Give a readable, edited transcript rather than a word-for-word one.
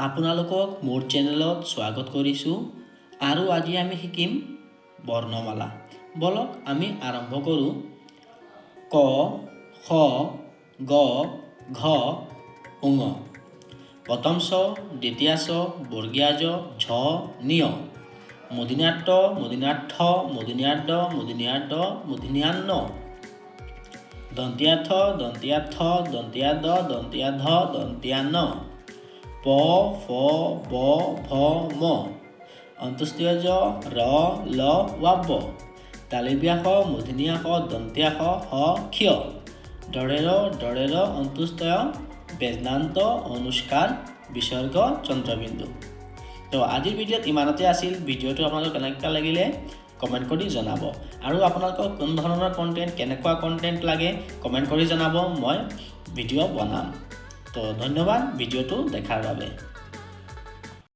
আপোনালোকক মোৰ চেনেলত স্বাগত কৰিছোঁ আৰু আজি আমি শিকিম বৰ্ণমালা। বলক আমি আৰম্ভ কৰোঁ। ক, খ, গ, ঘ, ঙ। প্ৰথম ছ, দ্বিতীয় ছ, বৰ্গীয় জ, ঝ, নিয়। মূৰ্ধন্য মূৰ্ধন্য ঠ, মূৰ্ধন্য ড, মূৰ্ধন্য ড, মূৰ্ধন্য ণ। দন্ত্য থ, দন্ত্য থ, দন্ত্য দ, দন্ত্য ধ, দন্ত্য ন। প, ফ, ব, ভ, ম। অন্ত্যেষ্টিয় জ, ৰ, ল, ৱ। তালব্য শ, মূৰ্ধন্য ষ, দন্ত্য শ, হ, ক্ষ। ডৰেৰ ডৰেৰ অন্ত্যেষ্টিয় বেজনান্ত অনুস্কাৰ বিসৰ্গ চন্দ্ৰবিন্দু। তো আজিৰ ভিডিঅ'ত ইমানতে আছিল। ভিডিঅ'টো আপোনালোক কেনেকুৱা লাগিলে কমেণ্ট কৰি জনাব আৰু আপোনালোকক কোন ধৰণৰ কণ্টেণ্ট কেনেকুৱা কণ্টেণ্ট লাগে কমেণ্ট কৰি জনাব। মই ভিডিঅ' বনাম। তো ধন্যবাদ ভিডিঅ'টো দেখাৰ বাবে।